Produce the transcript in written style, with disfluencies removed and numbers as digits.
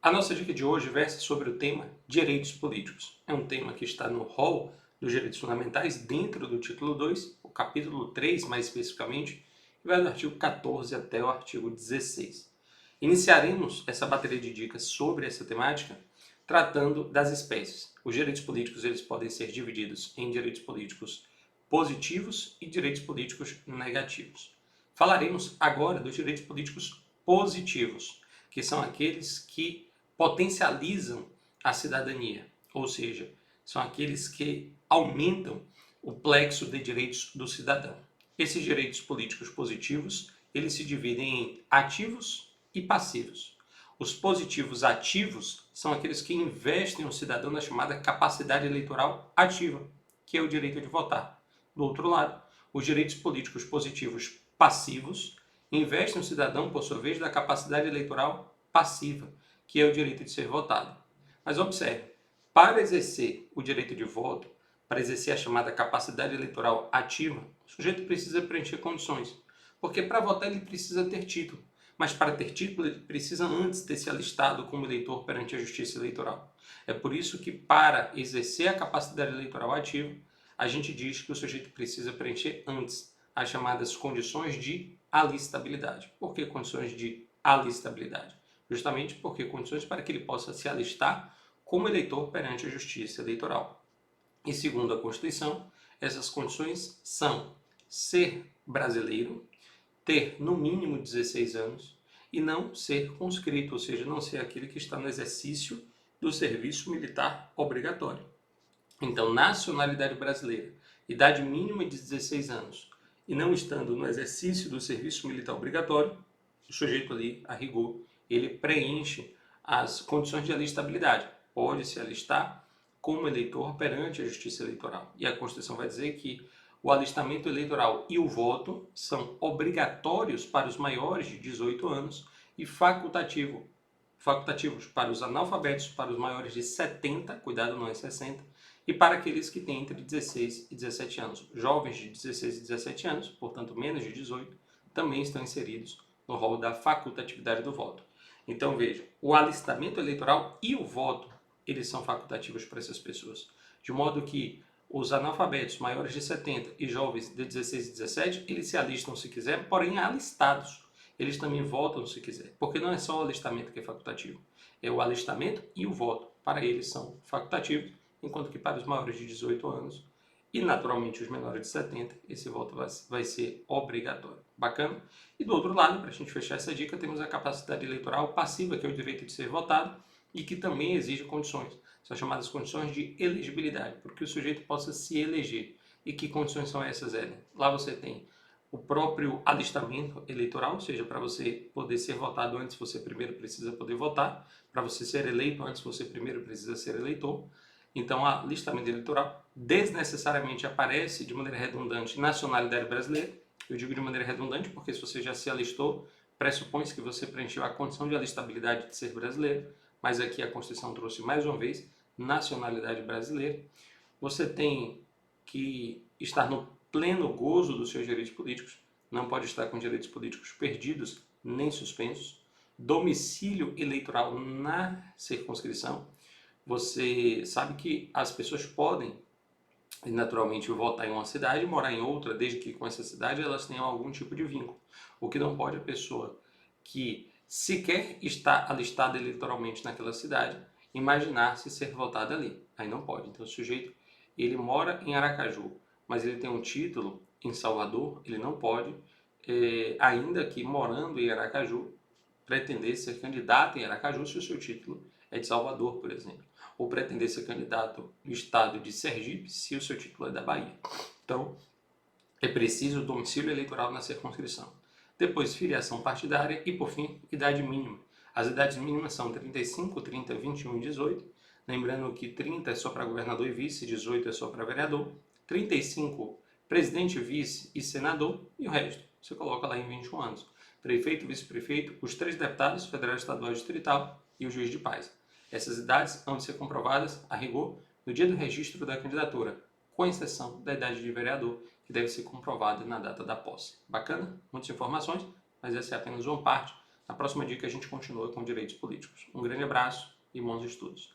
A nossa dica de hoje versa sobre o tema direitos políticos. É um tema que está no rol dos direitos fundamentais dentro do título 2, o capítulo 3 mais especificamente, e vai do artigo 14 até o artigo 16. Iniciaremos essa bateria de dicas sobre essa temática tratando das espécies. Os direitos políticos eles podem ser divididos em direitos políticos positivos e direitos políticos negativos. Falaremos agora dos direitos políticos positivos, que são aqueles que potencializam a cidadania, ou seja, são aqueles que aumentam o plexo de direitos do cidadão. Esses direitos políticos positivos, eles se dividem em ativos e passivos. Os positivos ativos são aqueles que investem o cidadão na chamada capacidade eleitoral ativa, que é o direito de votar. Do outro lado, os direitos políticos positivos passivos investem o cidadão, por sua vez, na capacidade eleitoral passiva, que é o direito de ser votado. Mas observe, para exercer o direito de voto, para exercer a chamada capacidade eleitoral ativa, o sujeito precisa preencher condições, porque para votar ele precisa ter título, mas para ter título ele precisa antes ter se alistado como eleitor perante a Justiça Eleitoral. É por isso que para exercer a capacidade eleitoral ativa, a gente diz que o sujeito precisa preencher antes as chamadas condições de alistabilidade. Por que condições de alistabilidade? Justamente porque condições para que ele possa se alistar como eleitor perante a Justiça Eleitoral. E segundo a Constituição, essas condições são ser brasileiro, ter no mínimo 16 anos e não ser conscrito, ou seja, não ser aquele que está no exercício do serviço militar obrigatório. Então, nacionalidade brasileira, idade mínima de 16 anos e não estando no exercício do serviço militar obrigatório, o sujeito ali, a rigor, ele preenche as condições de alistabilidade. Pode se alistar como eleitor perante a Justiça Eleitoral. E a Constituição vai dizer que o alistamento eleitoral e o voto são obrigatórios para os maiores de 18 anos e facultativos para os analfabetos, para os maiores de 70, cuidado, não é 60, e para aqueles que têm entre 16 e 17 anos. Jovens de 16 e 17 anos, portanto menos de 18, também estão inseridos no rol da facultatividade do voto. Então veja, o alistamento eleitoral e o voto, eles são facultativos para essas pessoas. De modo que os analfabetos maiores de 70 e jovens de 16 e 17, eles se alistam se quiser, porém alistados. Eles também votam se quiser, porque não é só o alistamento que é facultativo, é o alistamento e o voto. Para eles são facultativos, enquanto que para os maiores de 18 anos e naturalmente os menores de 70, esse voto vai ser obrigatório. Bacana? E do outro lado, para a gente fechar essa dica, temos a capacidade eleitoral passiva, que é o direito de ser votado e que também exige condições. São chamadas condições de elegibilidade, porque o sujeito possa se eleger. E que condições são essas, Ellen? Lá você tem o próprio alistamento eleitoral, ou seja, para você poder ser votado antes, você primeiro precisa poder votar. Para você ser eleito antes, você primeiro precisa ser eleitor. Então, o alistamento eleitoral desnecessariamente aparece de maneira redundante nacionalidade brasileira. Eu digo de maneira redundante porque se você já se alistou, pressupõe-se que você preencheu a condição de alistabilidade de ser brasileiro, mas aqui a Constituição trouxe mais uma vez nacionalidade brasileira. Você tem que estar no pleno gozo dos seus direitos políticos, não pode estar com direitos políticos perdidos nem suspensos. Domicílio eleitoral na circunscrição. Você sabe que as pessoas podem, naturalmente, votar em uma cidade e morar em outra, desde que com essa cidade elas tenham algum tipo de vínculo. O que não pode é a pessoa que sequer está alistada eleitoralmente naquela cidade imaginar-se ser votada ali. Aí não pode. Então o sujeito, ele mora em Aracaju, mas ele tem um título em Salvador, ele não pode, ainda que morando em Aracaju, pretender ser candidato em Aracaju se o seu título é de Salvador, por exemplo. Ou pretender ser candidato no estado de Sergipe se o seu título é da Bahia. Então, é preciso o domicílio eleitoral na circunscrição. Depois, filiação partidária e, por fim, idade mínima. As idades mínimas são 35, 30, 21 e 18. Lembrando que 30 é só para governador e vice, 18 é só para vereador, 35 presidente, vice e senador, e o resto você coloca lá em 21 anos. Prefeito, vice-prefeito, os 3 deputados, federal, estadual e distrital e o juiz de paz. Essas idades vão ser comprovadas, a rigor, no dia do registro da candidatura, com exceção da idade de vereador, que deve ser comprovada na data da posse. Bacana? Muitas informações, mas essa é apenas uma parte Na próxima dica a gente continua com direitos políticos. Um grande abraço e bons estudos.